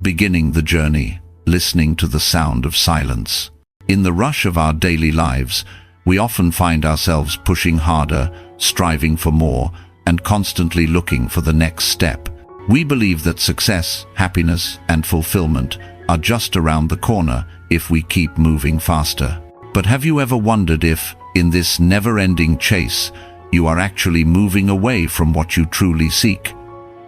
beginning the journey, listening to the sound of silence. In the rush of our daily lives, we often find ourselves pushing harder, striving for more, and constantly looking for the next step. We believe that success, happiness, and fulfillment are just around the corner if we keep moving faster. But have you ever wondered if, in this never-ending chase, you are actually moving away from what you truly seek?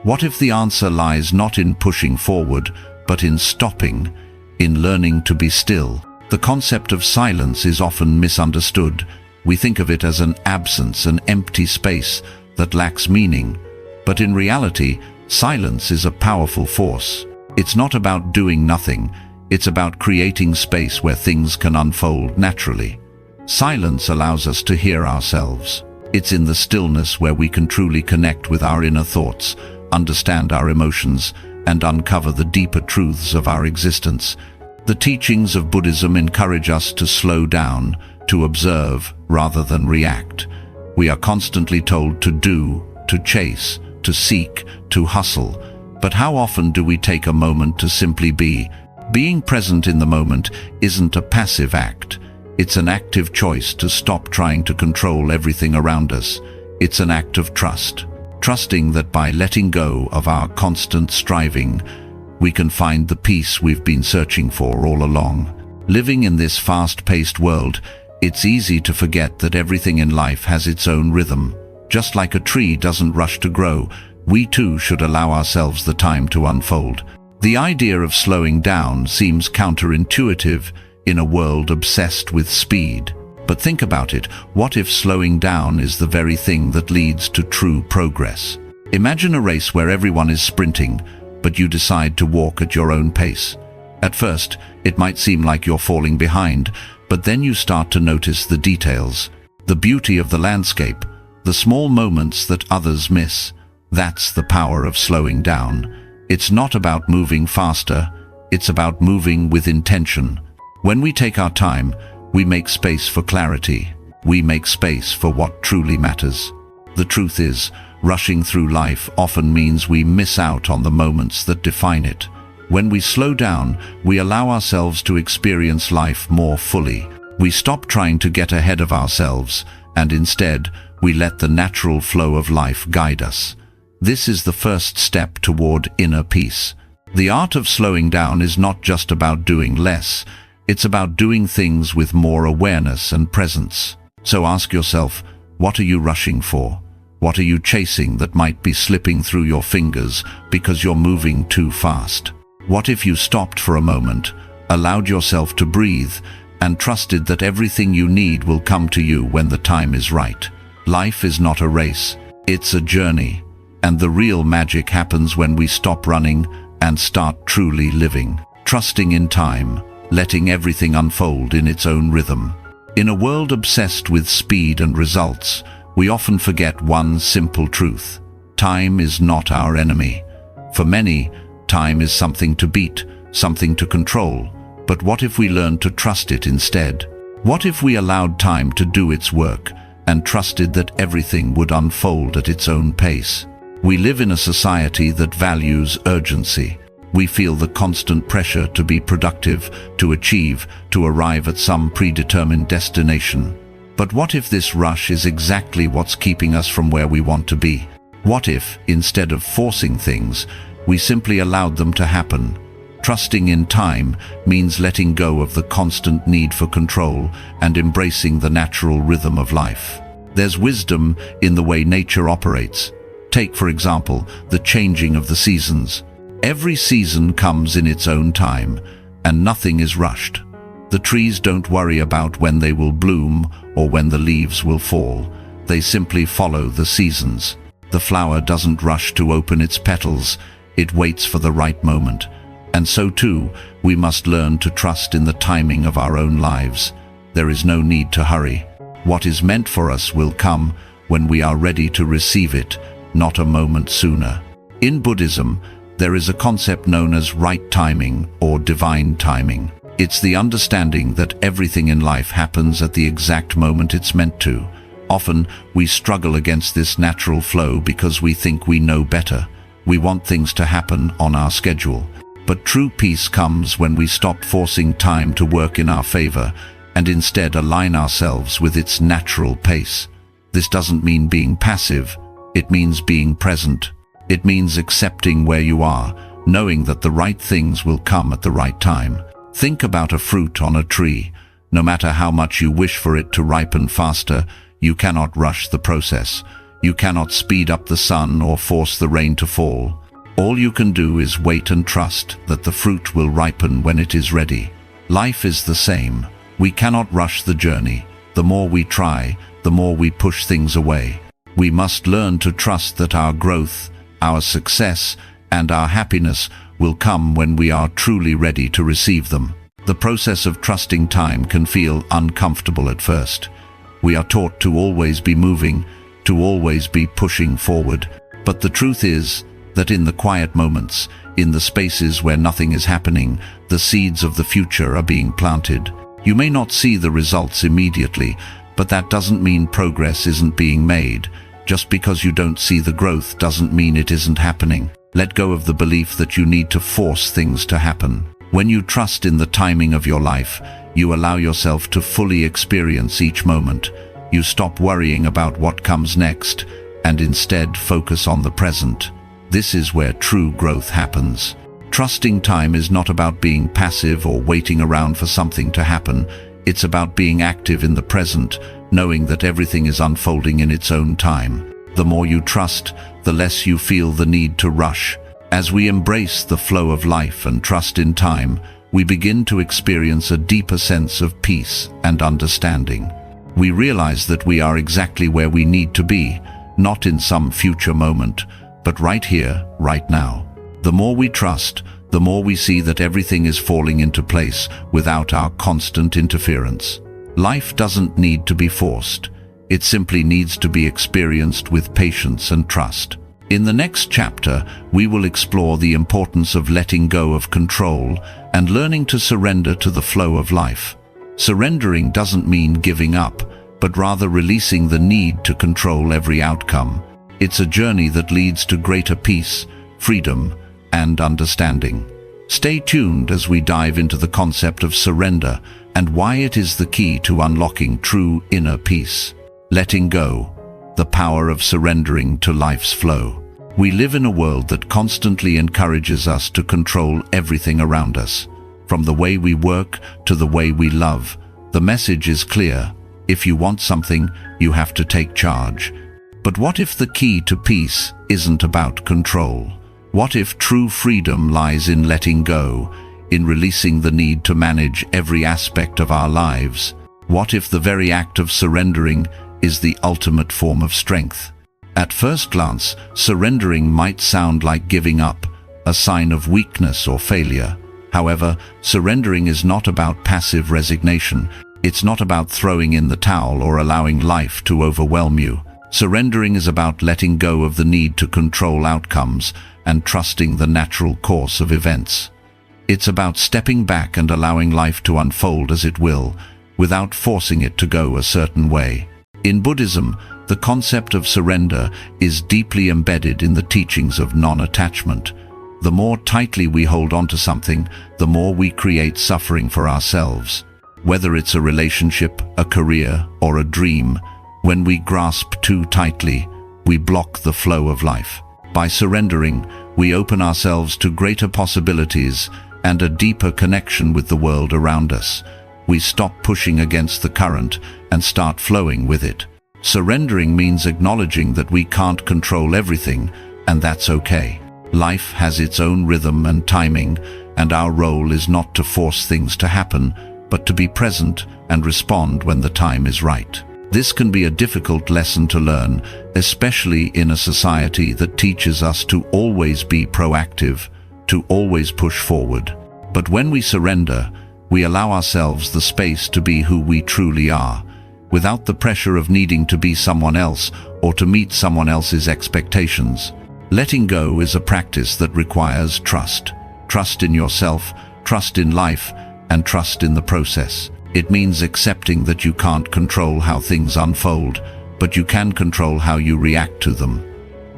What if the answer lies not in pushing forward, but in stopping, in learning to be still? The concept of silence is often misunderstood. We think of it as an absence, an empty space that lacks meaning. But in reality, silence is a powerful force. It's not about doing nothing. It's about creating space where things can unfold naturally. Silence allows us to hear ourselves. It's in the stillness where we can truly connect with our inner thoughts, understand our emotions, and uncover the deeper truths of our existence. The teachings of Buddhism encourage us to slow down, to observe rather than react. We are constantly told to do, to chase, to seek, to hustle. But how often do we take a moment to simply be? Being present in the moment isn't a passive act. It's an active choice to stop trying to control everything around us. It's an act of trust. Trusting that by letting go of our constant striving, we can find the peace we've been searching for all along. Living in this fast-paced world, it's easy to forget that everything in life has its own rhythm. Just like a tree doesn't rush to grow, we too should allow ourselves the time to unfold. The idea of slowing down seems counterintuitive in a world obsessed with speed. But think about it, what if slowing down is the very thing that leads to true progress? Imagine a race where everyone is sprinting, but you decide to walk at your own pace. At first, it might seem like you're falling behind, but then you start to notice the details, the beauty of the landscape, the small moments that others miss. That's the power of slowing down. It's not about moving faster, it's about moving with intention. When we take our time, we make space for clarity. We make space for what truly matters. The truth is, rushing through life often means we miss out on the moments that define it. When we slow down, we allow ourselves to experience life more fully. We stop trying to get ahead of ourselves, and instead, we let the natural flow of life guide us. This is the first step toward inner peace. The art of slowing down is not just about doing less, it's about doing things with more awareness and presence. So ask yourself, what are you rushing for? What are you chasing that might be slipping through your fingers because you're moving too fast? What if you stopped for a moment, allowed yourself to breathe, and trusted that everything you need will come to you when the time is right? Life is not a race, it's a journey. And the real magic happens when we stop running and start truly living, trusting in time, letting everything unfold in its own rhythm. In a world obsessed with speed and results, we often forget one simple truth. Time is not our enemy. For many, time is something to beat, something to control. But what if we learned to trust it instead? What if we allowed time to do its work and trusted that everything would unfold at its own pace? We live in a society that values urgency. We feel the constant pressure to be productive, to achieve, to arrive at some predetermined destination. But what if this rush is exactly what's keeping us from where we want to be? What if, instead of forcing things, we simply allowed them to happen? Trusting in time means letting go of the constant need for control and embracing the natural rhythm of life. There's wisdom in the way nature operates. Take, for example, the changing of the seasons. Every season comes in its own time, and nothing is rushed. The trees don't worry about when they will bloom or when the leaves will fall. They simply follow the seasons. The flower doesn't rush to open its petals. It waits for the right moment. And so too, we must learn to trust in the timing of our own lives. There is no need to hurry. What is meant for us will come when we are ready to receive it, not a moment sooner. In Buddhism, there is a concept known as right timing or divine timing. It's the understanding that everything in life happens at the exact moment it's meant to. Often, we struggle against this natural flow because we think we know better. We want things to happen on our schedule. But true peace comes when we stop forcing time to work in our favor and instead align ourselves with its natural pace. This doesn't mean being passive, it means being present. It means accepting where you are, knowing that the right things will come at the right time. Think about a fruit on a tree. No matter how much you wish for it to ripen faster, you cannot rush the process. You cannot speed up the sun or force the rain to fall. All you can do is wait and trust that the fruit will ripen when it is ready. Life is the same. We cannot rush the journey. The more we try, the more we push things away. We must learn to trust that our growth, our success, and our happiness will come when we are truly ready to receive them. The process of trusting time can feel uncomfortable at first. We are taught to always be moving, to always be pushing forward. But the truth is that in the quiet moments, in the spaces where nothing is happening, the seeds of the future are being planted. You may not see the results immediately, but that doesn't mean progress isn't being made. Just because you don't see the growth doesn't mean it isn't happening. Let go of the belief that you need to force things to happen. When you trust in the timing of your life, you allow yourself to fully experience each moment. You stop worrying about what comes next, and instead focus on the present. This is where true growth happens. Trusting time is not about being passive or waiting around for something to happen. It's about being active in the present, knowing that everything is unfolding in its own time. The more you trust, the less you feel the need to rush. As we embrace the flow of life and trust in time, we begin to experience a deeper sense of peace and understanding. We realize that we are exactly where we need to be, not in some future moment, but right here, right now. The more we trust, the more we see that everything is falling into place without our constant interference. Life doesn't need to be forced. It simply needs to be experienced with patience and trust. In the next chapter, we will explore the importance of letting go of control and learning to surrender to the flow of life. Surrendering doesn't mean giving up, but rather releasing the need to control every outcome. It's a journey that leads to greater peace, freedom, and understanding. Stay tuned as we dive into the concept of surrender and why it is the key to unlocking true inner peace. Letting go, the power of surrendering to life's flow. We live in a world that constantly encourages us to control everything around us. From the way we work to the way we love, the message is clear. If you want something, you have to take charge. But what if the key to peace isn't about control? What if true freedom lies in letting go, in releasing the need to manage every aspect of our lives? What if the very act of surrendering is the ultimate form of strength? At first glance, surrendering might sound like giving up, a sign of weakness or failure. However, surrendering is not about passive resignation. It's not about throwing in the towel or allowing life to overwhelm you. Surrendering is about letting go of the need to control outcomes and trusting the natural course of events. It's about stepping back and allowing life to unfold as it will, without forcing it to go a certain way. In Buddhism, the concept of surrender is deeply embedded in the teachings of non-attachment. The more tightly we hold on to something, the more we create suffering for ourselves. Whether it's a relationship, a career, or a dream, when we grasp too tightly, we block the flow of life. By surrendering, we open ourselves to greater possibilities and a deeper connection with the world around us. We stop pushing against the current and start flowing with it. Surrendering means acknowledging that we can't control everything, and that's okay. Life has its own rhythm and timing, and our role is not to force things to happen, but to be present and respond when the time is right. This can be a difficult lesson to learn, especially in a society that teaches us to always be proactive, to always push forward. But when we surrender, we allow ourselves the space to be who we truly are, without the pressure of needing to be someone else or to meet someone else's expectations. Letting go is a practice that requires trust. Trust in yourself, trust in life, and trust in the process. It means accepting that you can't control how things unfold, but you can control how you react to them.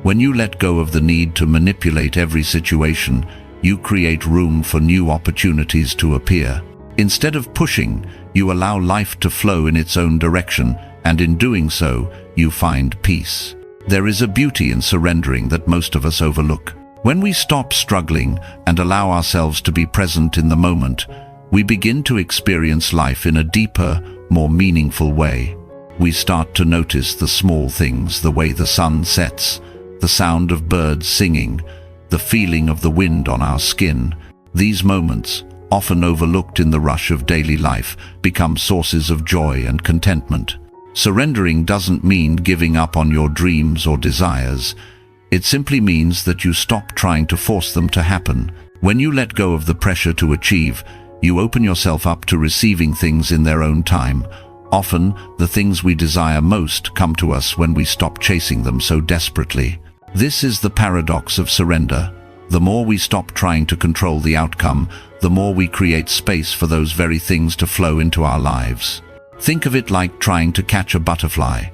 When you let go of the need to manipulate every situation, you create room for new opportunities to appear. Instead of pushing, you allow life to flow in its own direction, and in doing so, you find peace. There is a beauty in surrendering that most of us overlook. When we stop struggling and allow ourselves to be present in the moment, we begin to experience life in a deeper, more meaningful way. We start to notice the small things, the way the sun sets, the sound of birds singing, the feeling of the wind on our skin. These moments, often overlooked in the rush of daily life, become sources of joy and contentment. Surrendering doesn't mean giving up on your dreams or desires. It simply means that you stop trying to force them to happen. When you let go of the pressure to achieve, you open yourself up to receiving things in their own time. Often, the things we desire most come to us when we stop chasing them so desperately. This is the paradox of surrender. The more we stop trying to control the outcome, the more we create space for those very things to flow into our lives. Think of it like trying to catch a butterfly.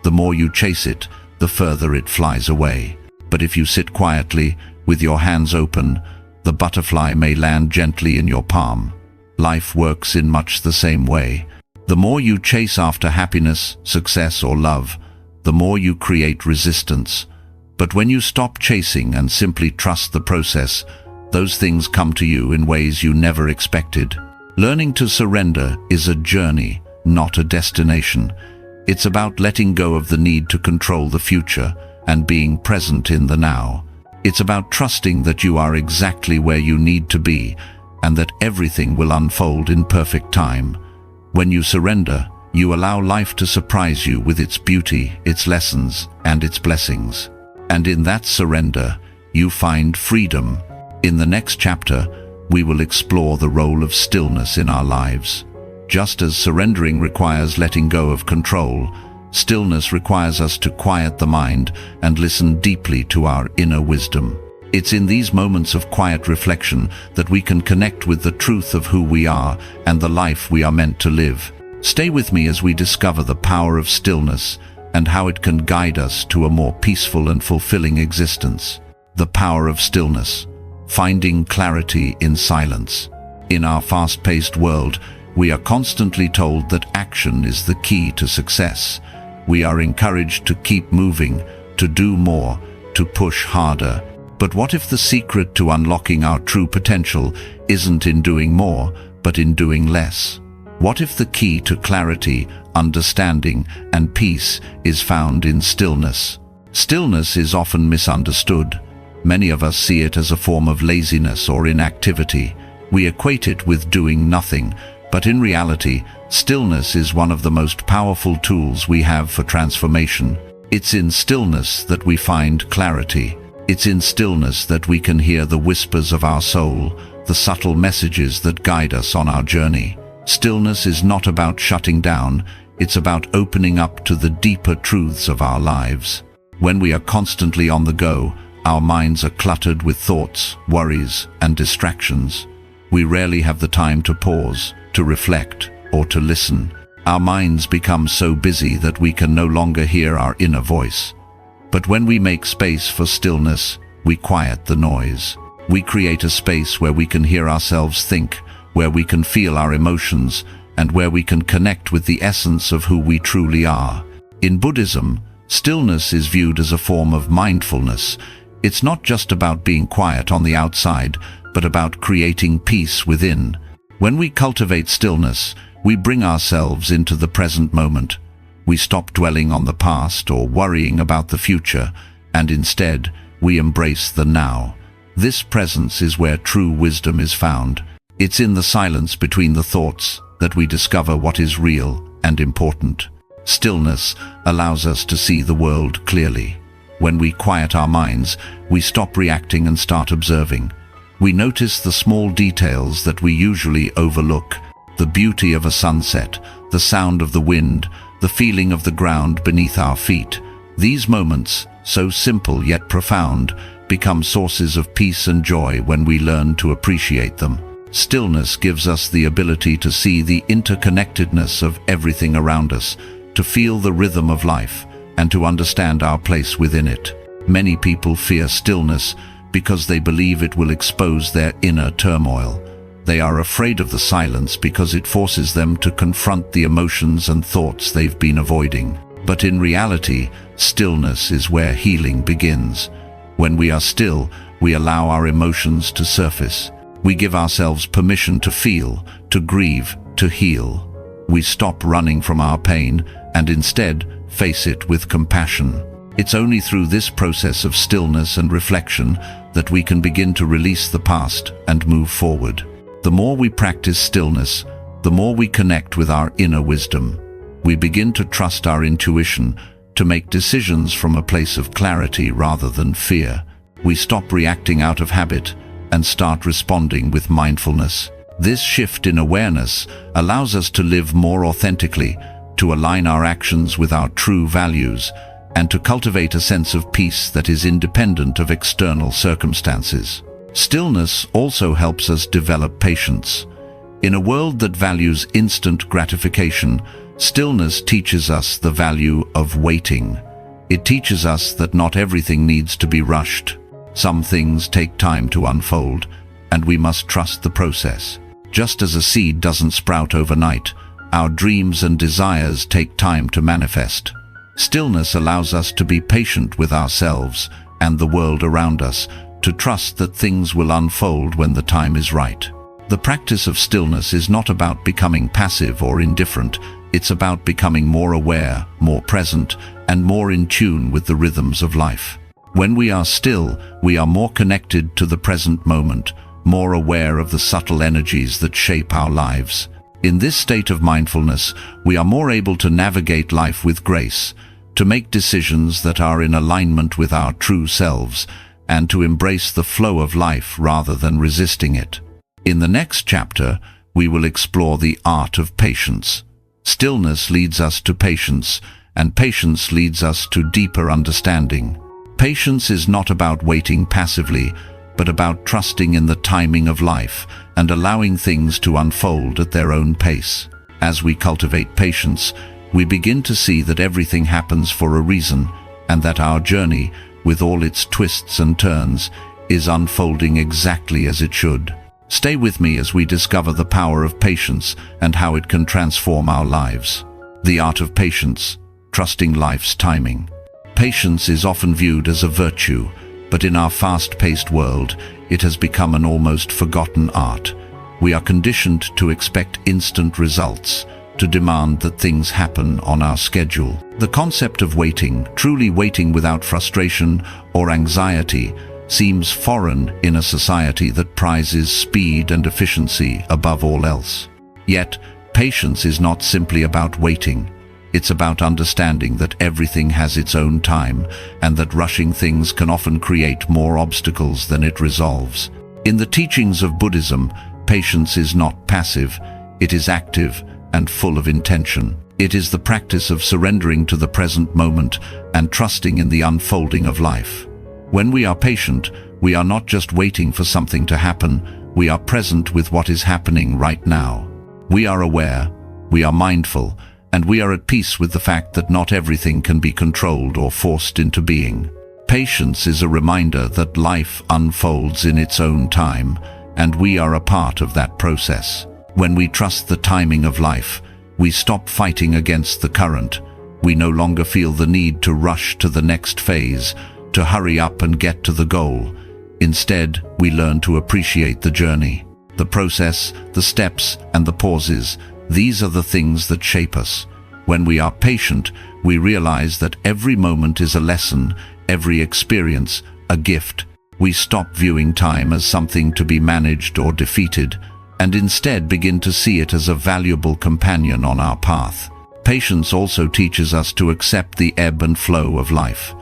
The more you chase it, the further it flies away. But if you sit quietly, with your hands open, the butterfly may land gently in your palm. Life works in much the same way. The more you chase after happiness, success, or love, the more you create resistance. But when you stop chasing and simply trust the process, those things come to you in ways you never expected. Learning to surrender is a journey, not a destination. It's about letting go of the need to control the future and being present in the now. It's about trusting that you are exactly where you need to be and that everything will unfold in perfect time. When you surrender, you allow life to surprise you with its beauty, its lessons, and its blessings. And in that surrender, you find freedom. In the next chapter, we will explore the role of stillness in our lives. Just as surrendering requires letting go of control, stillness requires us to quiet the mind and listen deeply to our inner wisdom. It's in these moments of quiet reflection that we can connect with the truth of who we are and the life we are meant to live. Stay with me as we discover the power of stillness and how it can guide us to a more peaceful and fulfilling existence. The power of stillness, finding clarity in silence. In our fast-paced world, we are constantly told that action is the key to success. We are encouraged to keep moving, to do more, to push harder. But what if the secret to unlocking our true potential isn't in doing more, but in doing less? What if the key to clarity, understanding, and peace is found in stillness? Stillness is often misunderstood. Many of us see it as a form of laziness or inactivity. We equate it with doing nothing, but in reality, stillness is one of the most powerful tools we have for transformation. It's in stillness that we find clarity. It's in stillness that we can hear the whispers of our soul, the subtle messages that guide us on our journey. Stillness is not about shutting down, it's about opening up to the deeper truths of our lives. When we are constantly on the go, our minds are cluttered with thoughts, worries, and distractions. We rarely have the time to pause, to reflect, or to listen. Our minds become so busy that we can no longer hear our inner voice. But when we make space for stillness, we quiet the noise. We create a space where we can hear ourselves think, where we can feel our emotions, and where we can connect with the essence of who we truly are. In Buddhism, stillness is viewed as a form of mindfulness. It's not just about being quiet on the outside, but about creating peace within. When we cultivate stillness, we bring ourselves into the present moment. We stop dwelling on the past or worrying about the future, and instead, we embrace the now. This presence is where true wisdom is found. It's in the silence between the thoughts that we discover what is real and important. Stillness allows us to see the world clearly. When we quiet our minds, we stop reacting and start observing. We notice the small details that we usually overlook: the beauty of a sunset, the sound of the wind, the feeling of the ground beneath our feet. These moments, so simple yet profound, become sources of peace and joy when we learn to appreciate them. Stillness gives us the ability to see the interconnectedness of everything around us, to feel the rhythm of life, and to understand our place within it. Many people fear stillness because they believe it will expose their inner turmoil. They are afraid of the silence because it forces them to confront the emotions and thoughts they've been avoiding. But in reality, stillness is where healing begins. When we are still, we allow our emotions to surface. We give ourselves permission to feel, to grieve, to heal. We stop running from our pain and instead face it with compassion. It's only through this process of stillness and reflection that we can begin to release the past and move forward. The more we practice stillness, the more we connect with our inner wisdom. We begin to trust our intuition, to make decisions from a place of clarity rather than fear. We stop reacting out of habit and start responding with mindfulness. This shift in awareness allows us to live more authentically, to align our actions with our true values, and to cultivate a sense of peace that is independent of external circumstances. Stillness also helps us develop patience. In a world that values instant gratification, stillness teaches us the value of waiting. It teaches us that not everything needs to be rushed. Some things take time to unfold, and we must trust the process. Just as a seed doesn't sprout overnight, our dreams and desires take time to manifest. Stillness allows us to be patient with ourselves and the world around us, to trust that things will unfold when the time is right. The practice of stillness is not about becoming passive or indifferent. It's about becoming more aware, more present, and more in tune with the rhythms of life. When we are still, we are more connected to the present moment, more aware of the subtle energies that shape our lives. In this state of mindfulness, we are more able to navigate life with grace, to make decisions that are in alignment with our true selves, and to embrace the flow of life rather than resisting it. In the next chapter, we will explore the art of patience. Stillness leads us to patience, and patience leads us to deeper understanding. Patience is not about waiting passively, but about trusting in the timing of life and allowing things to unfold at their own pace. As we cultivate patience, we begin to see that everything happens for a reason, and that our journey, with all its twists and turns, is unfolding exactly as it should. Stay with me as we discover the power of patience and how it can transform our lives. The art of patience, trusting life's timing. Patience is often viewed as a virtue, but in our fast-paced world, it has become an almost forgotten art. We are conditioned to expect instant results, to demand that things happen on our schedule. The concept of waiting, truly waiting without frustration or anxiety, seems foreign in a society that prizes speed and efficiency above all else. Yet, patience is not simply about waiting. It's about understanding that everything has its own time, and that rushing things can often create more obstacles than it resolves. In the teachings of Buddhism, patience is not passive, it is active and full of intention. It is the practice of surrendering to the present moment and trusting in the unfolding of life. When we are patient, we are not just waiting for something to happen, we are present with what is happening right now. We are aware, we are mindful, and we are at peace with the fact that not everything can be controlled or forced into being. Patience is a reminder that life unfolds in its own time, and we are a part of that process. When we trust the timing of life, we stop fighting against the current. We no longer feel the need to rush to the next phase, to hurry up and get to the goal. Instead, we learn to appreciate the journey, the process, the steps, and the pauses. These are the things that shape us. When we are patient, we realize that every moment is a lesson, every experience a gift. We stop viewing time as something to be managed or defeated, and instead begin to see it as a valuable companion on our path. Patience also teaches us to accept the ebb and flow of life.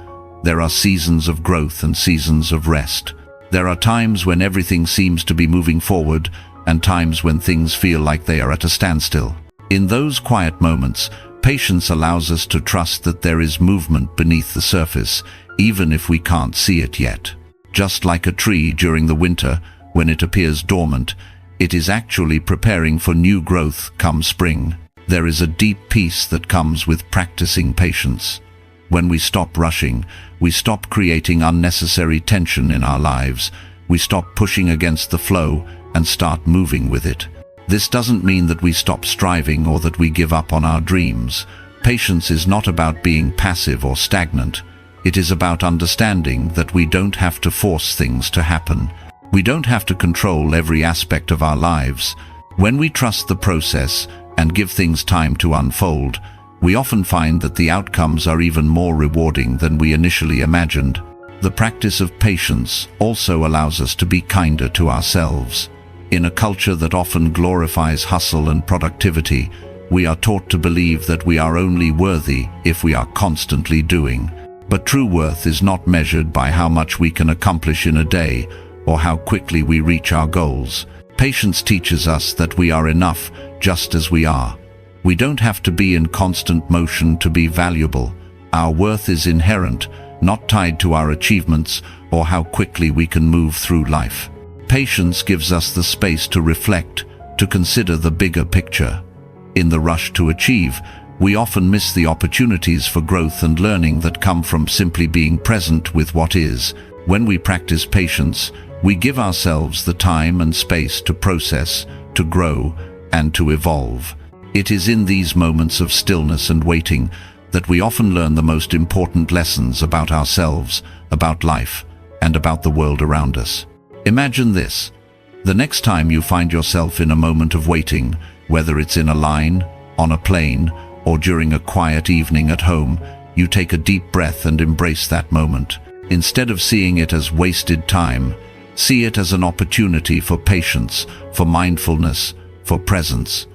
There are seasons of growth and seasons of rest. There are times when everything seems to be moving forward, and times when things feel like they are at a standstill. In those quiet moments, patience allows us to trust that there is movement beneath the surface, even if we can't see it yet. Just like a tree during the winter, when it appears dormant, it is actually preparing for new growth come spring. There is a deep peace that comes with practicing patience. When we stop rushing, we stop creating unnecessary tension in our lives. We stop pushing against the flow and start moving with it. This doesn't mean that we stop striving or that we give up on our dreams. Patience is not about being passive or stagnant. It is about understanding that we don't have to force things to happen. We don't have to control every aspect of our lives. When we trust the process and give things time to unfold, we often find that the outcomes are even more rewarding than we initially imagined. The practice of patience also allows us to be kinder to ourselves. In a culture that often glorifies hustle and productivity, we are taught to believe that we are only worthy if we are constantly doing. But true worth is not measured by how much we can accomplish in a day or how quickly we reach our goals. Patience teaches us that we are enough just as we are. We don't have to be in constant motion to be valuable. Our worth is inherent, not tied to our achievements or how quickly we can move through life. Patience gives us the space to reflect, to consider the bigger picture. In the rush to achieve, we often miss the opportunities for growth and learning that come from simply being present with what is. When we practice patience, we give ourselves the time and space to process, to grow, and to evolve. It is in these moments of stillness and waiting that we often learn the most important lessons about ourselves, about life, and about the world around us. Imagine this. The next time you find yourself in a moment of waiting, whether it's in a line, on a plane, or during a quiet evening at home, you take a deep breath and embrace that moment. Instead of seeing it as wasted time, see it as an opportunity for patience, for mindfulness, for presence.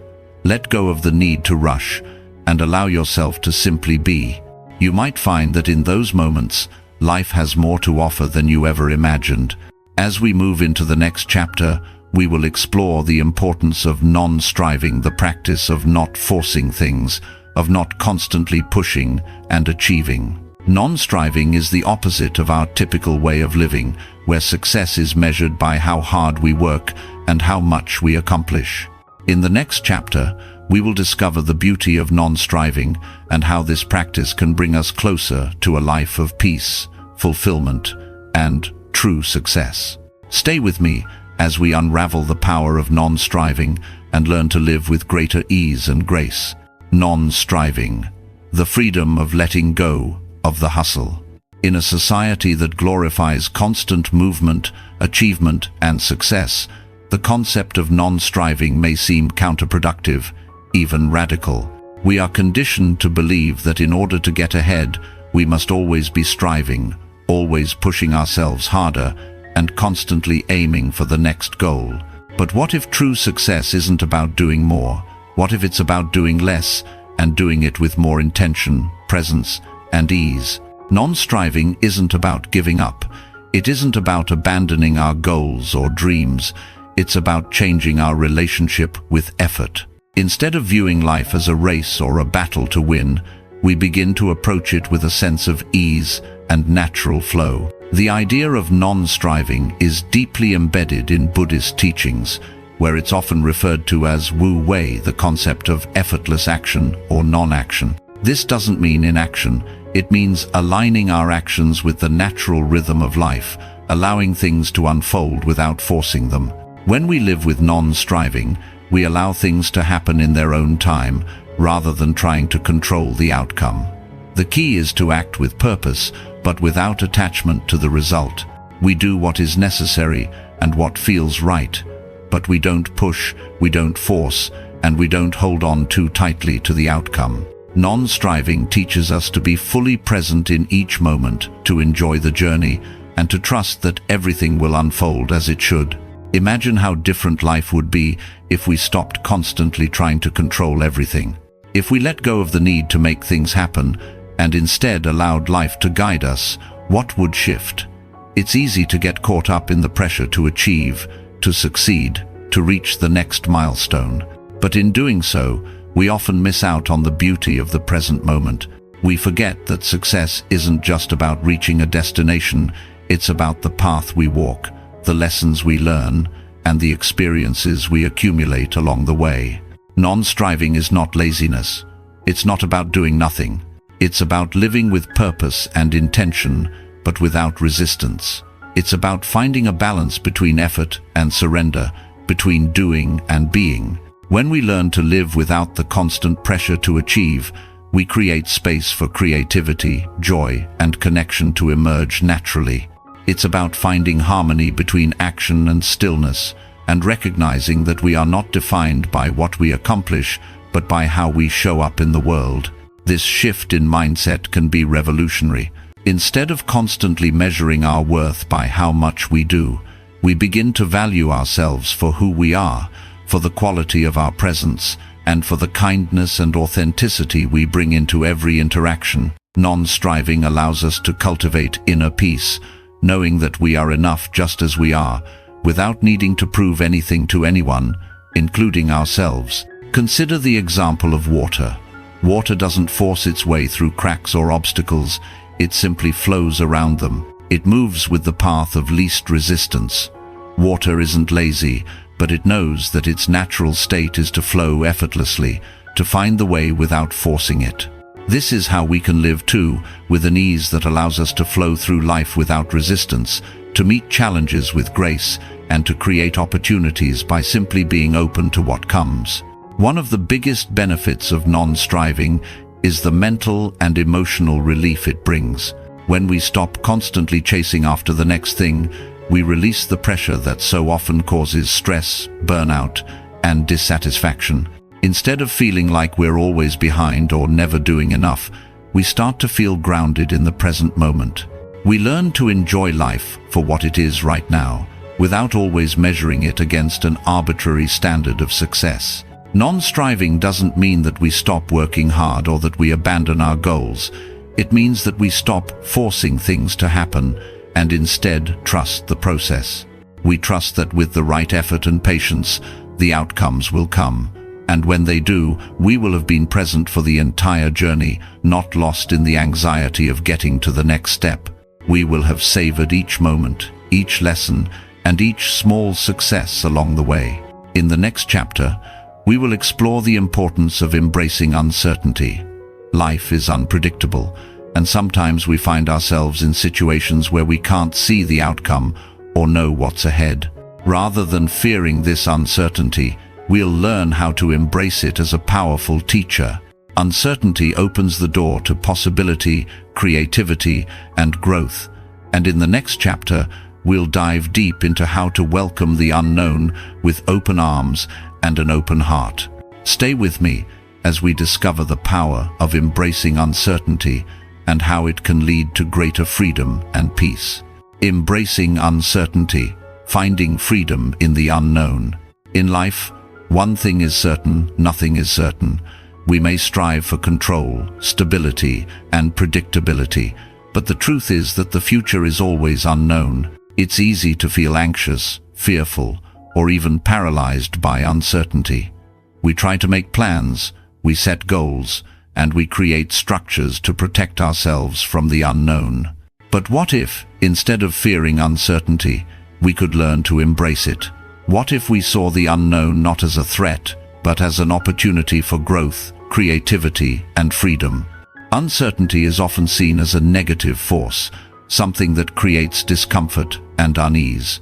Let go of the need to rush and allow yourself to simply be. You might find that in those moments, life has more to offer than you ever imagined. As we move into the next chapter, we will explore the importance of non-striving, the practice of not forcing things, of not constantly pushing and achieving. Non-striving is the opposite of our typical way of living, where success is measured by how hard we work and how much we accomplish. In the next chapter, we will discover the beauty of non-striving and how this practice can bring us closer to a life of peace, fulfillment, and true success. Stay with me as we unravel the power of non-striving and learn to live with greater ease and grace. Non-striving, the freedom of letting go of the hustle. In a society that glorifies constant movement, achievement, and success, the concept of non-striving may seem counterproductive, even radical. We are conditioned to believe that in order to get ahead, we must always be striving, always pushing ourselves harder, and constantly aiming for the next goal. But what if true success isn't about doing more? What if it's about doing less and doing it with more intention, presence, and ease? Non-striving isn't about giving up. It isn't about abandoning our goals or dreams. It's about changing our relationship with effort. Instead of viewing life as a race or a battle to win, we begin to approach it with a sense of ease and natural flow. The idea of non-striving is deeply embedded in Buddhist teachings, where it's often referred to as Wu Wei, the concept of effortless action or non-action. This doesn't mean inaction. It means aligning our actions with the natural rhythm of life, allowing things to unfold without forcing them. When we live with non-striving, we allow things to happen in their own time, rather than trying to control the outcome. The key is to act with purpose, but without attachment to the result. We do what is necessary and what feels right, but we don't push, we don't force, and we don't hold on too tightly to the outcome. Non-striving teaches us to be fully present in each moment, to enjoy the journey, and to trust that everything will unfold as it should. Imagine how different life would be if we stopped constantly trying to control everything. If we let go of the need to make things happen and instead allowed life to guide us, what would shift? It's easy to get caught up in the pressure to achieve, to succeed, to reach the next milestone. But in doing so, we often miss out on the beauty of the present moment. We forget that success isn't just about reaching a destination, it's about the path we walk, the lessons we learn, and the experiences we accumulate along the way. Non-striving is not laziness. It's not about doing nothing. It's about living with purpose and intention, but without resistance. It's about finding a balance between effort and surrender, between doing and being. When we learn to live without the constant pressure to achieve, we create space for creativity, joy, and connection to emerge naturally. It's about finding harmony between action and stillness, and recognizing that we are not defined by what we accomplish, but by how we show up in the world. This shift in mindset can be revolutionary. Instead of constantly measuring our worth by how much we do, we begin to value ourselves for who we are, for the quality of our presence, and for the kindness and authenticity we bring into every interaction. Non-striving allows us to cultivate inner peace, knowing that we are enough just as we are, without needing to prove anything to anyone, including ourselves. Consider the example of water. Water doesn't force its way through cracks or obstacles, it simply flows around them. It moves with the path of least resistance. Water isn't lazy, but it knows that its natural state is to flow effortlessly, to find the way without forcing it. This is how we can live too, with an ease that allows us to flow through life without resistance, to meet challenges with grace, and to create opportunities by simply being open to what comes. One of the biggest benefits of non-striving is the mental and emotional relief it brings. When we stop constantly chasing after the next thing, we release the pressure that so often causes stress, burnout, and dissatisfaction. Instead of feeling like we're always behind or never doing enough, we start to feel grounded in the present moment. We learn to enjoy life for what it is right now, without always measuring it against an arbitrary standard of success. Non-striving doesn't mean that we stop working hard or that we abandon our goals. It means that we stop forcing things to happen and instead trust the process. We trust that with the right effort and patience, the outcomes will come. And when they do, we will have been present for the entire journey, not lost in the anxiety of getting to the next step. We will have savored each moment, each lesson, and each small success along the way. In the next chapter, we will explore the importance of embracing uncertainty. Life is unpredictable, and sometimes we find ourselves in situations where we can't see the outcome or know what's ahead. Rather than fearing this uncertainty, we'll learn how to embrace it as a powerful teacher. Uncertainty opens the door to possibility, creativity, and growth. And in the next chapter, we'll dive deep into how to welcome the unknown with open arms and an open heart. Stay with me as we discover the power of embracing uncertainty and how it can lead to greater freedom and peace. Embracing uncertainty, finding freedom in the unknown. In life, one thing is certain, nothing is certain. We may strive for control, stability, and predictability, but the truth is that the future is always unknown. It's easy to feel anxious, fearful, or even paralyzed by uncertainty. We try to make plans, we set goals, and we create structures to protect ourselves from the unknown. But what if, instead of fearing uncertainty, we could learn to embrace it? What if we saw the unknown not as a threat, but as an opportunity for growth, creativity, and freedom? Uncertainty is often seen as a negative force, something that creates discomfort and unease.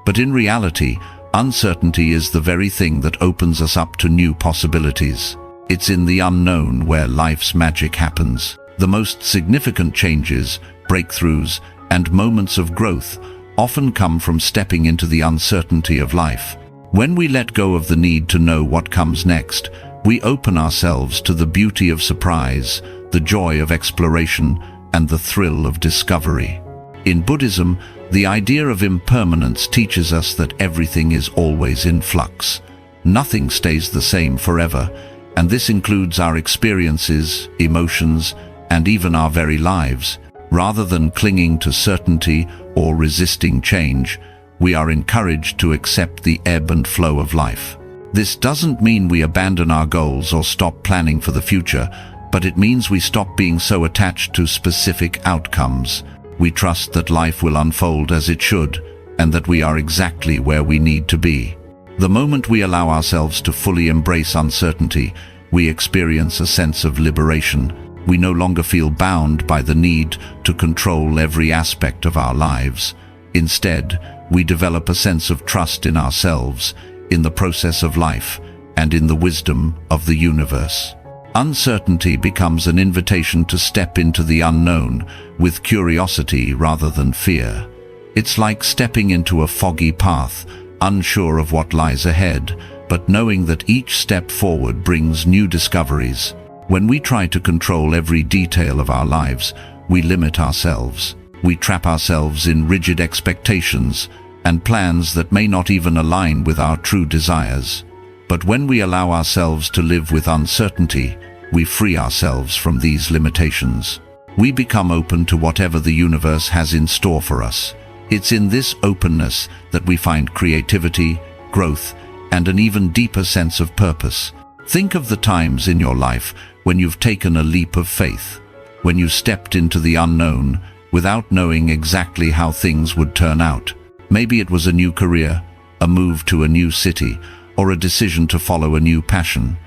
But in reality, uncertainty is the very thing that opens us up to new possibilities. It's in the unknown where life's magic happens. The most significant changes, breakthroughs, and moments of growth often come from stepping into the uncertainty of life. When we let go of the need to know what comes next, we open ourselves to the beauty of surprise, the joy of exploration, and the thrill of discovery. In Buddhism, the idea of impermanence teaches us that everything is always in flux. Nothing stays the same forever, and this includes our experiences, emotions, and even our very lives. Rather than clinging to certainty or resisting change, we are encouraged to accept the ebb and flow of life. This doesn't mean we abandon our goals or stop planning for the future, but it means we stop being so attached to specific outcomes. We trust that life will unfold as it should, and that we are exactly where we need to be. The moment we allow ourselves to fully embrace uncertainty, we experience a sense of liberation. We no longer feel bound by the need to control every aspect of our lives. Instead, we develop a sense of trust in ourselves, in the process of life, and in the wisdom of the universe. Uncertainty becomes an invitation to step into the unknown with curiosity rather than fear. It's like stepping into a foggy path, unsure of what lies ahead, but knowing that each step forward brings new discoveries. When we try to control every detail of our lives, we limit ourselves. We trap ourselves in rigid expectations and plans that may not even align with our true desires. But when we allow ourselves to live with uncertainty, we free ourselves from these limitations. We become open to whatever the universe has in store for us. It's in this openness that we find creativity, growth, and an even deeper sense of purpose. Think of the times in your life when you've taken a leap of faith, when you stepped into the unknown without knowing exactly how things would turn out. Maybe it was a new career, a move to a new city, or a decision to follow a new passion.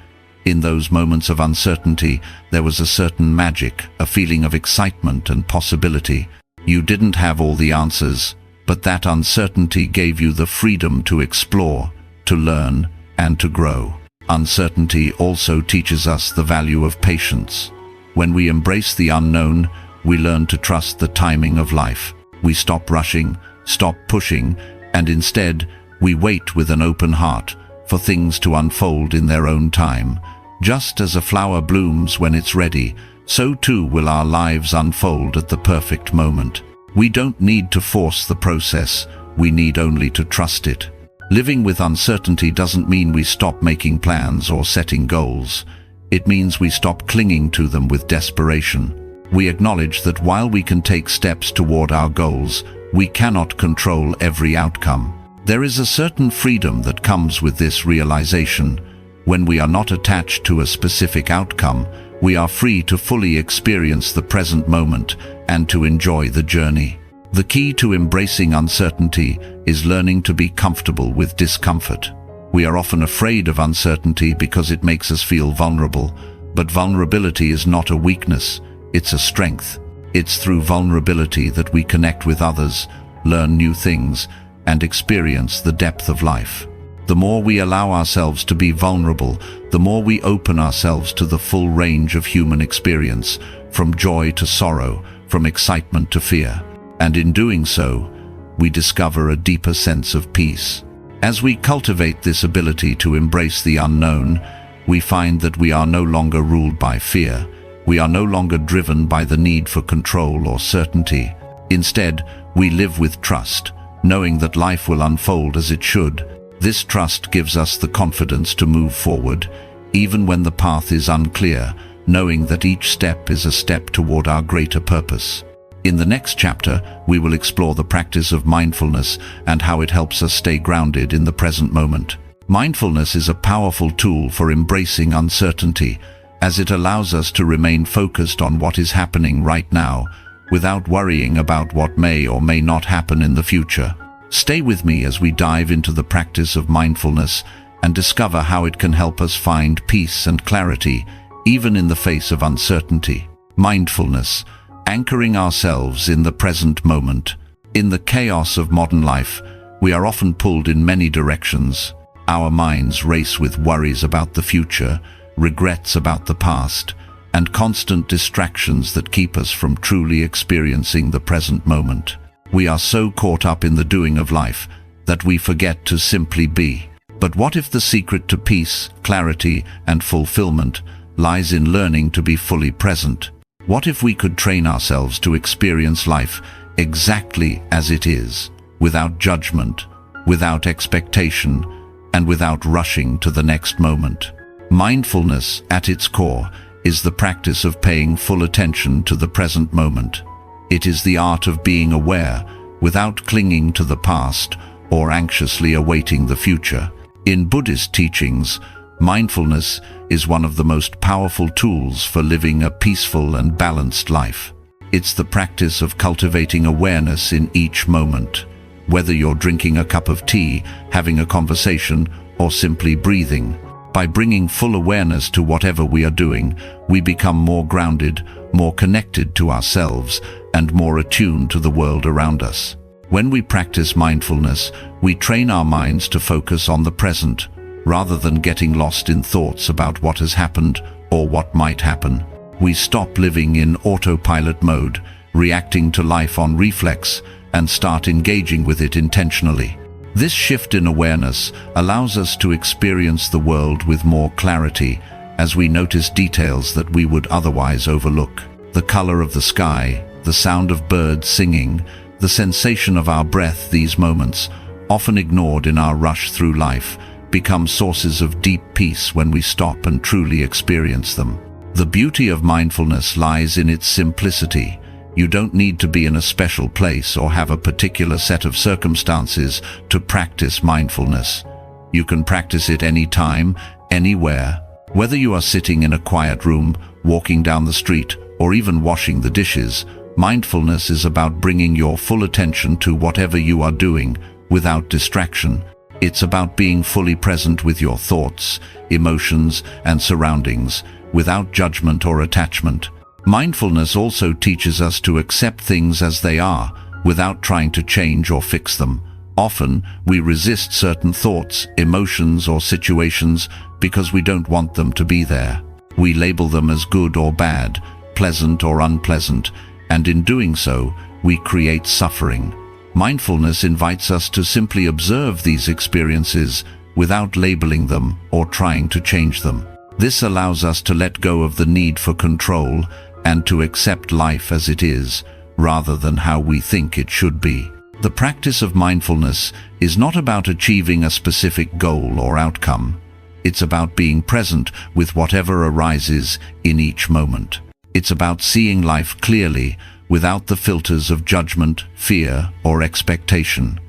In those moments of uncertainty, there was a certain magic, a feeling of excitement and possibility. You didn't have all the answers, but that uncertainty gave you the freedom to explore, to learn, and to grow. Uncertainty also teaches us the value of patience. When we embrace the unknown, we learn to trust the timing of life. We stop rushing, stop pushing, and instead, we wait with an open heart for things to unfold in their own time. Just as a flower blooms when it's ready, so too will our lives unfold at the perfect moment. We don't need to force the process, we need only to trust it. Living with uncertainty doesn't mean we stop making plans or setting goals. It means we stop clinging to them with desperation. We acknowledge that while we can take steps toward our goals, we cannot control every outcome. There is a certain freedom that comes with this realization. When we are not attached to a specific outcome, we are free to fully experience the present moment and to enjoy the journey. The key to embracing uncertainty is learning to be comfortable with discomfort. We are often afraid of uncertainty because it makes us feel vulnerable, but vulnerability is not a weakness, it's a strength. It's through vulnerability that we connect with others, learn new things, and experience the depth of life. The more we allow ourselves to be vulnerable, the more we open ourselves to the full range of human experience, from joy to sorrow, from excitement to fear. And in doing so, we discover a deeper sense of peace. As we cultivate this ability to embrace the unknown, we find that we are no longer ruled by fear. We are no longer driven by the need for control or certainty. Instead, we live with trust, knowing that life will unfold as it should. This trust gives us the confidence to move forward, even when the path is unclear, knowing that each step is a step toward our greater purpose. In the next chapter, we will explore the practice of mindfulness and how it helps us stay grounded in the present moment. Mindfulness is a powerful tool for embracing uncertainty, as it allows us to remain focused on what is happening right now, without worrying about what may or may not happen in the future. Stay with me as we dive into the practice of mindfulness and discover how it can help us find peace and clarity, even in the face of uncertainty. Mindfulness, anchoring ourselves in the present moment. In the chaos of modern life, we are often pulled in many directions. Our minds race with worries about the future, regrets about the past, and constant distractions that keep us from truly experiencing the present moment. We are so caught up in the doing of life that we forget to simply be. But what if the secret to peace, clarity, and fulfillment lies in learning to be fully present? What if we could train ourselves to experience life exactly as it is, without judgment, without expectation, and without rushing to the next moment? Mindfulness, at its core, is the practice of paying full attention to the present moment. It is the art of being aware, without clinging to the past or anxiously awaiting the future. In Buddhist teachings, mindfulness is one of the most powerful tools for living a peaceful and balanced life. It's the practice of cultivating awareness in each moment. Whether you're drinking a cup of tea, having a conversation, or simply breathing, By bringing full awareness to whatever we are doing, we become more grounded, more connected to ourselves, and more attuned to the world around us. When we practice mindfulness, we train our minds to focus on the present, rather than getting lost in thoughts about what has happened or what might happen. We stop living in autopilot mode, reacting to life on reflex, and start engaging with it intentionally. This shift in awareness allows us to experience the world with more clarity, as we notice details that we would otherwise overlook. The color of the sky, the sound of birds singing, the sensation of our breath. These moments, often ignored in our rush through life, become sources of deep peace when we stop and truly experience them. The beauty of mindfulness lies in its simplicity. You don't need to be in a special place or have a particular set of circumstances to practice mindfulness. You can practice it anytime, anywhere. Whether you are sitting in a quiet room, walking down the street, or even washing the dishes, mindfulness is about bringing your full attention to whatever you are doing, without distraction. It's about being fully present with your thoughts, emotions, and surroundings, without judgment or attachment. Mindfulness also teaches us to accept things as they are, without trying to change or fix them. Often, we resist certain thoughts, emotions, or situations because we don't want them to be there. We label them as good or bad, pleasant or unpleasant, and in doing so, we create suffering. Mindfulness invites us to simply observe these experiences without labeling them or trying to change them. This allows us to let go of the need for control and to accept life as it is, rather than how we think it should be. The practice of mindfulness is not about achieving a specific goal or outcome. It's about being present with whatever arises in each moment. It's about seeing life clearly, without the filters of judgment, fear, or expectation.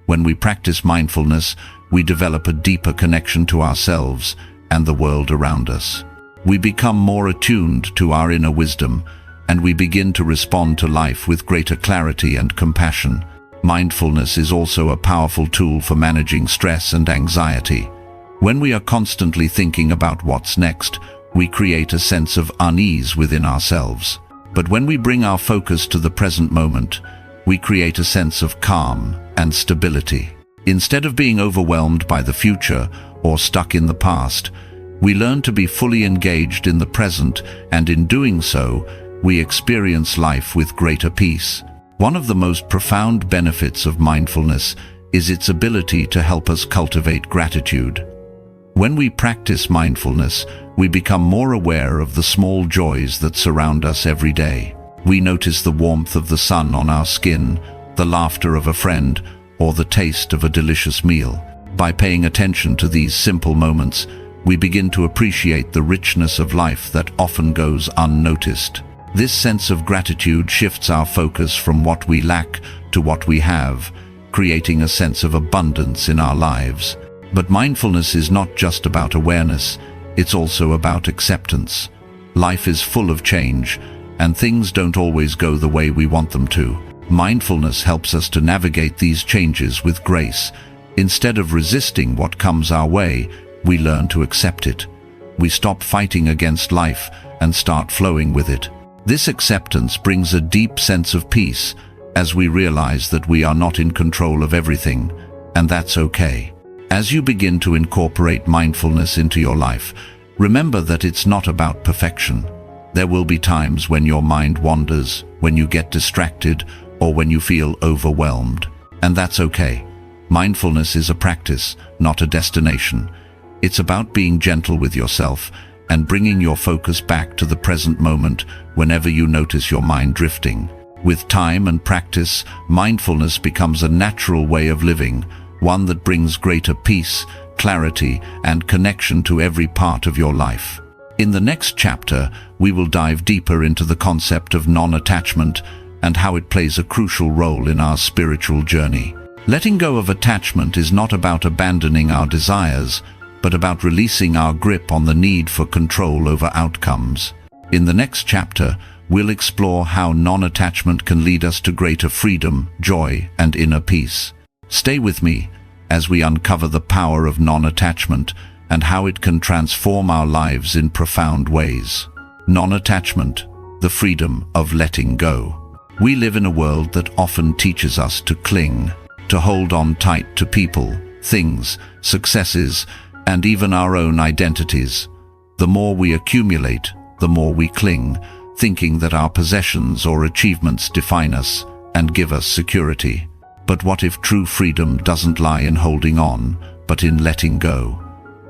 When we practice mindfulness, we develop a deeper connection to ourselves and the world around us. We become more attuned to our inner wisdom, and we begin to respond to life with greater clarity and compassion. Mindfulness is also a powerful tool for managing stress and anxiety. When we are constantly thinking about what's next, we create a sense of unease within ourselves. But when we bring our focus to the present moment, we create a sense of calm and stability. Instead of being overwhelmed by the future or stuck in the past, we learn to be fully engaged in the present, and in doing so, we experience life with greater peace. One of the most profound benefits of mindfulness is its ability to help us cultivate gratitude. When we practice mindfulness, we become more aware of the small joys that surround us every day. We notice the warmth of the sun on our skin, the laughter of a friend, or the taste of a delicious meal. By paying attention to these simple moments, we begin to appreciate the richness of life that often goes unnoticed. This sense of gratitude shifts our focus from what we lack to what we have, creating a sense of abundance in our lives. But mindfulness is not just about awareness, it's also about acceptance. Life is full of change, and things don't always go the way we want them to. Mindfulness helps us to navigate these changes with grace. Instead of resisting what comes our way, we learn to accept it. We stop fighting against life and start flowing with it. This acceptance brings a deep sense of peace, as we realize that we are not in control of everything, and that's okay. As you begin to incorporate mindfulness into your life, remember that it's not about perfection. There will be times when your mind wanders, when you get distracted, or when you feel overwhelmed, and that's okay. Mindfulness is a practice, not a destination. It's about being gentle with yourself and bringing your focus back to the present moment whenever you notice your mind drifting. With time and practice, mindfulness becomes a natural way of living, one that brings greater peace, clarity, and connection to every part of your life. In the next chapter, we will dive deeper into the concept of non-attachment and how it plays a crucial role in our spiritual journey. Letting go of attachment is not about abandoning our desires, but about releasing our grip on the need for control over outcomes. In the next chapter, we'll explore how non-attachment can lead us to greater freedom, joy, and inner peace. Stay with me as we uncover the power of non-attachment and how it can transform our lives in profound ways. Non-attachment, the freedom of letting go. We live in a world that often teaches us to cling, to hold on tight to people, things, successes, and even our own identities. The more we accumulate, the more we cling, thinking that our possessions or achievements define us and give us security. But what if true freedom doesn't lie in holding on, but in letting go?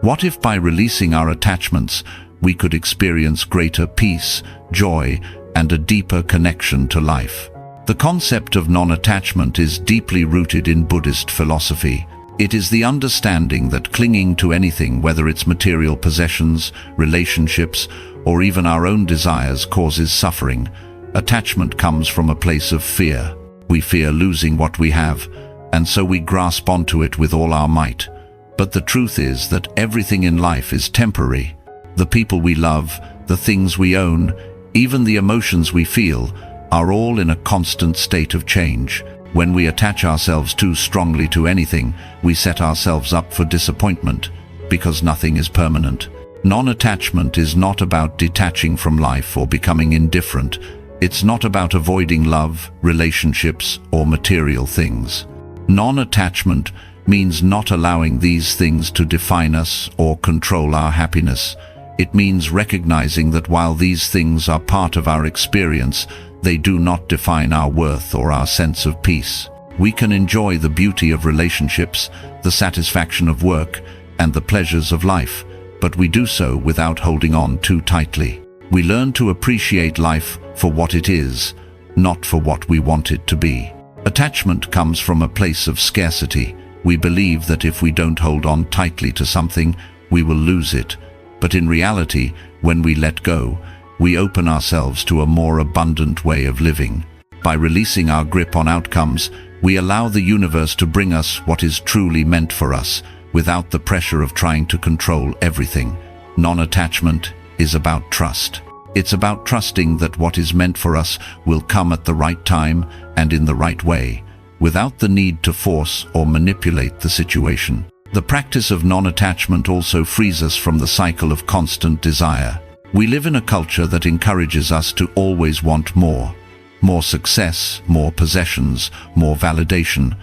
What if by releasing our attachments, we could experience greater peace, joy, and a deeper connection to life? The concept of non-attachment is deeply rooted in Buddhist philosophy. It is the understanding that clinging to anything, whether it's material possessions, relationships, or even our own desires, causes suffering. Attachment comes from a place of fear. We fear losing what we have, and so we grasp onto it with all our might. But the truth is that everything in life is temporary. The people we love, the things we own, even the emotions we feel, are all in a constant state of change. When we attach ourselves too strongly to anything, we set ourselves up for disappointment, because nothing is permanent. Non-attachment is not about detaching from life or becoming indifferent. It's not about avoiding love, relationships, or material things. Non-attachment means not allowing these things to define us or control our happiness. It means recognizing that while these things are part of our experience, they do not define our worth or our sense of peace. We can enjoy the beauty of relationships, the satisfaction of work, and the pleasures of life, but we do so without holding on too tightly. We learn to appreciate life for what it is, not for what we want it to be. Attachment comes from a place of scarcity. We believe that if we don't hold on tightly to something, we will lose it. But in reality, when we let go, we open ourselves to a more abundant way of living. By releasing our grip on outcomes, we allow the universe to bring us what is truly meant for us, without the pressure of trying to control everything. Non-attachment is about trust. It's about trusting that what is meant for us will come at the right time and in the right way, without the need to force or manipulate the situation. The practice of non-attachment also frees us from the cycle of constant desire. We live in a culture that encourages us to always want more. More success, more possessions, more validation.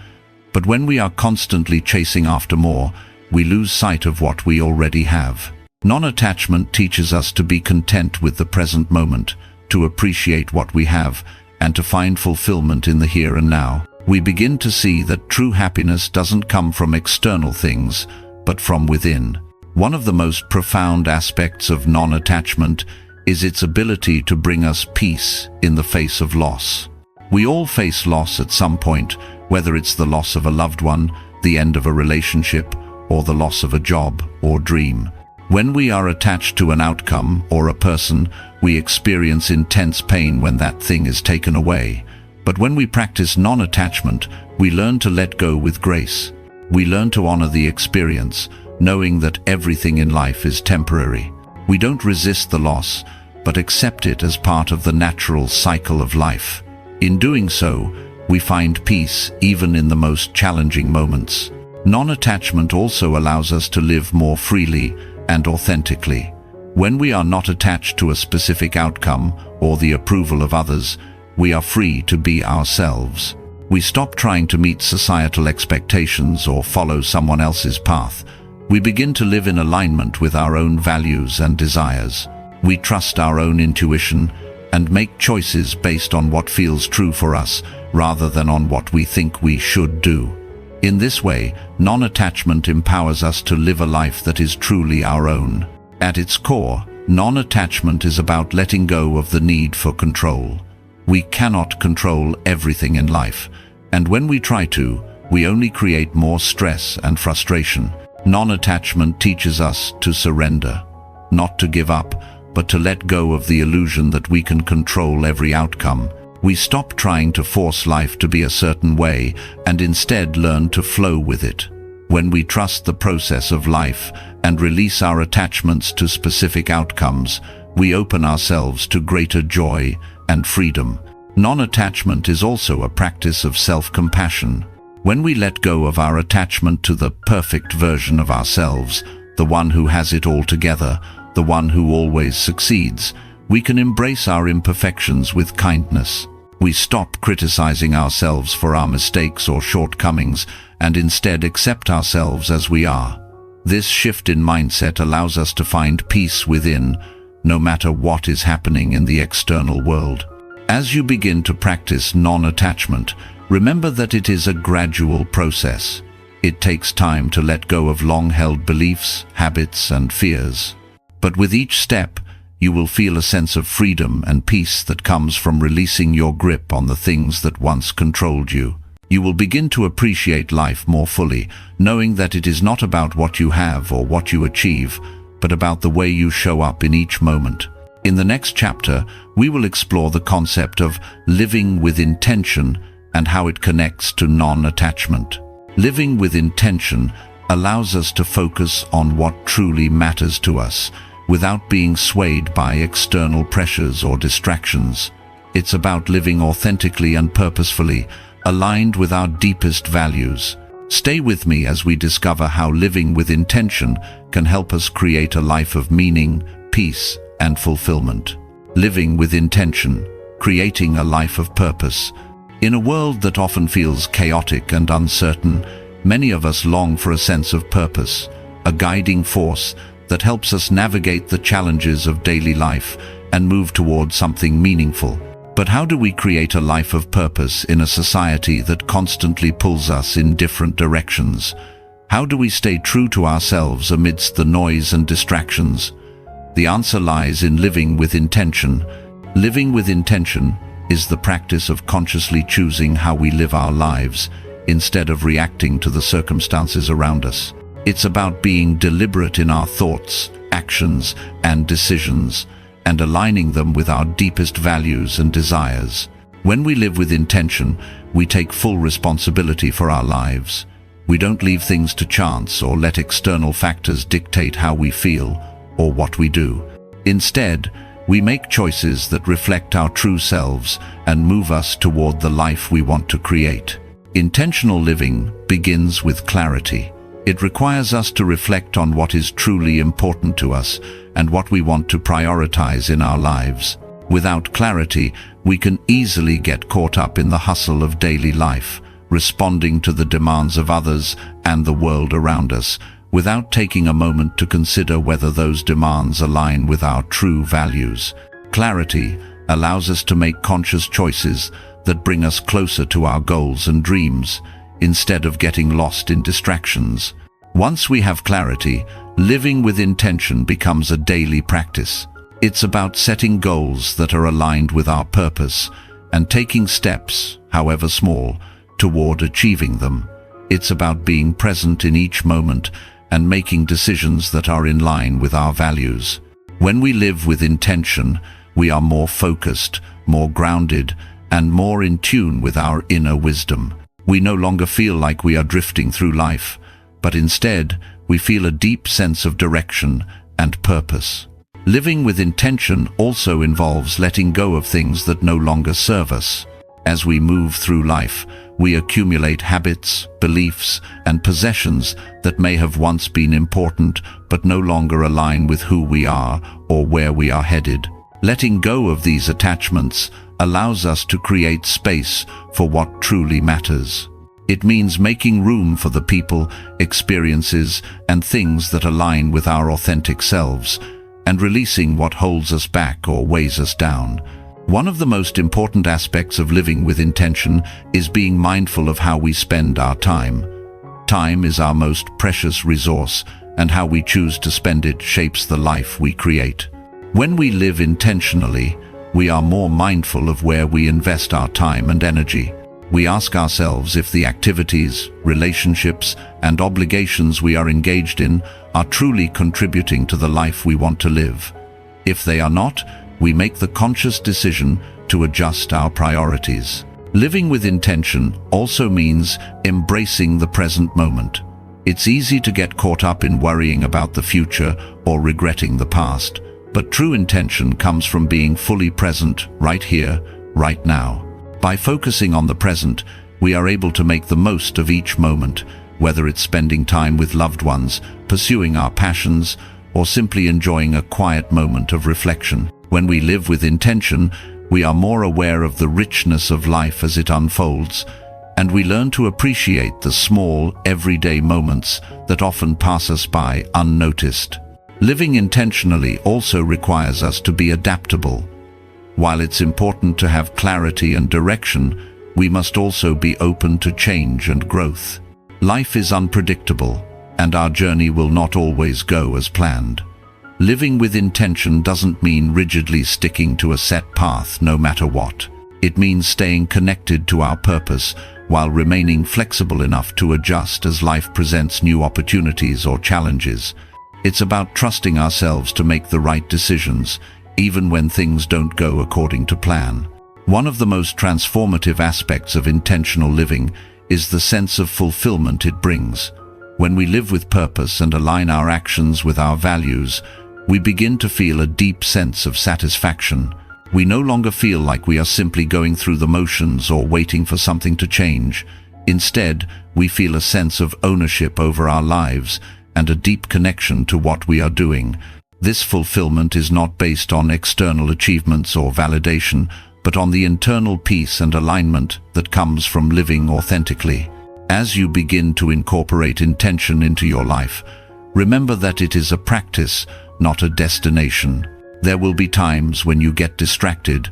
But when we are constantly chasing after more, we lose sight of what we already have. Non-attachment teaches us to be content with the present moment, to appreciate what we have, and to find fulfillment in the here and now. We begin to see that true happiness doesn't come from external things, but from within. One of the most profound aspects of non-attachment is its ability to bring us peace in the face of loss. We all face loss at some point, whether it's the loss of a loved one, the end of a relationship, or the loss of a job or dream. When we are attached to an outcome or a person, we experience intense pain when that thing is taken away. But when we practice non-attachment, we learn to let go with grace. We learn to honor the experience, knowing that everything in life is temporary. We don't resist the loss, but accept it as part of the natural cycle of life. In doing so, we find peace even in the most challenging moments. Non-attachment also allows us to live more freely and authentically. When we are not attached to a specific outcome or the approval of others, we are free to be ourselves. We stop trying to meet societal expectations or follow someone else's path. We begin to live in alignment with our own values and desires. We trust our own intuition and make choices based on what feels true for us, rather than on what we think we should do. In this way, non-attachment empowers us to live a life that is truly our own. At its core, non-attachment is about letting go of the need for control. We cannot control everything in life, and when we try to, we only create more stress and frustration. Non-attachment teaches us to surrender, not to give up, but to let go of the illusion that we can control every outcome. We stop trying to force life to be a certain way and instead learn to flow with it. When we trust the process of life and release our attachments to specific outcomes, we open ourselves to greater joy and freedom. Non-attachment is also a practice of self-compassion. When we let go of our attachment to the perfect version of ourselves, the one who has it all together, the one who always succeeds, we can embrace our imperfections with kindness. We stop criticizing ourselves for our mistakes or shortcomings and instead accept ourselves as we are. This shift in mindset allows us to find peace within, no matter what is happening in the external world. As you begin to practice non-attachment, remember that it is a gradual process. It takes time to let go of long-held beliefs, habits, and fears. But with each step, you will feel a sense of freedom and peace that comes from releasing your grip on the things that once controlled you. You will begin to appreciate life more fully, knowing that it is not about what you have or what you achieve, but about the way you show up in each moment. In the next chapter, we will explore the concept of living with intention and how it connects to non-attachment. Living with intention allows us to focus on what truly matters to us, without being swayed by external pressures or distractions. It's about living authentically and purposefully, aligned with our deepest values. Stay with me as we discover how living with intention can help us create a life of meaning, peace, and fulfillment. Living with intention, creating a life of purpose. In a world that often feels chaotic and uncertain, many of us long for a sense of purpose, a guiding force that helps us navigate the challenges of daily life and move towards something meaningful. But how do we create a life of purpose in a society that constantly pulls us in different directions? How do we stay true to ourselves amidst the noise and distractions? The answer lies in living with intention. Living with intention is the practice of consciously choosing how we live our lives, instead of reacting to the circumstances around us. It's about being deliberate in our thoughts, actions, and decisions, and aligning them with our deepest values and desires. When we live with intention, we take full responsibility for our lives. We don't leave things to chance or let external factors dictate how we feel or what we do. Instead, we make choices that reflect our true selves and move us toward the life we want to create. Intentional living begins with clarity. It requires us to reflect on what is truly important to us and what we want to prioritize in our lives. Without clarity, we can easily get caught up in the hustle of daily life, responding to the demands of others and the world around us, without taking a moment to consider whether those demands align with our true values. Clarity allows us to make conscious choices that bring us closer to our goals and dreams, instead of getting lost in distractions. Once we have clarity, living with intention becomes a daily practice. It's about setting goals that are aligned with our purpose and taking steps, however small, toward achieving them. It's about being present in each moment and making decisions that are in line with our values. When we live with intention, we are more focused, more grounded, and more in tune with our inner wisdom. We no longer feel like we are drifting through life, but instead, we feel a deep sense of direction and purpose. Living with intention also involves letting go of things that no longer serve us. As we move through life, we accumulate habits, beliefs, and possessions that may have once been important but no longer align with who we are or where we are headed. Letting go of these attachments allows us to create space for what truly matters. It means making room for the people, experiences, and things that align with our authentic selves, and releasing what holds us back or weighs us down. One of the most important aspects of living with intention is being mindful of how we spend our time. Time is our most precious resource, and how we choose to spend it shapes the life we create. When we live intentionally, we are more mindful of where we invest our time and energy. We ask ourselves if the activities, relationships, and obligations we are engaged in are truly contributing to the life we want to live. If they are not, we make the conscious decision to adjust our priorities. Living with intention also means embracing the present moment. It's easy to get caught up in worrying about the future or regretting the past, but true intention comes from being fully present right here, right now. By focusing on the present, we are able to make the most of each moment, whether it's spending time with loved ones, pursuing our passions, or simply enjoying a quiet moment of reflection. When we live with intention, we are more aware of the richness of life as it unfolds, and we learn to appreciate the small, everyday moments that often pass us by unnoticed. Living intentionally also requires us to be adaptable. While it's important to have clarity and direction, we must also be open to change and growth. Life is unpredictable, and our journey will not always go as planned. Living with intention doesn't mean rigidly sticking to a set path no matter what. It means staying connected to our purpose while remaining flexible enough to adjust as life presents new opportunities or challenges. It's about trusting ourselves to make the right decisions, even when things don't go according to plan. One of the most transformative aspects of intentional living is the sense of fulfillment it brings. When we live with purpose and align our actions with our values, we begin to feel a deep sense of satisfaction. We no longer feel like we are simply going through the motions or waiting for something to change. Instead, we feel a sense of ownership over our lives and a deep connection to what we are doing. This fulfillment is not based on external achievements or validation, but on the internal peace and alignment that comes from living authentically. As you begin to incorporate intention into your life, remember that it is a practice, not a destination. There will be times when you get distracted,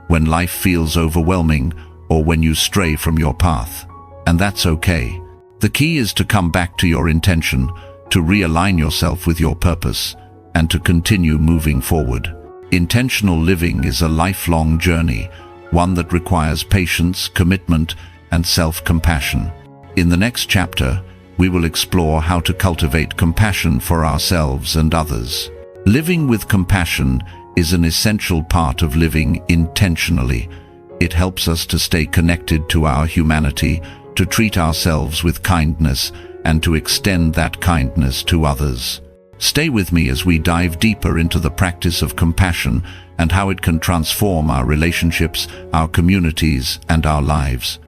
when life feels overwhelming, or when you stray from your path. And that's okay. The key is to come back to your intention, to realign yourself with your purpose, and to continue moving forward. Intentional living is a lifelong journey, one that requires patience, commitment, and self-compassion. In the next chapter, we will explore how to cultivate compassion for ourselves and others. Living with compassion is an essential part of living intentionally. It helps us to stay connected to our humanity, to treat ourselves with kindness, and to extend that kindness to others. Stay with me as we dive deeper into the practice of compassion and how it can transform our relationships, our communities, and our lives.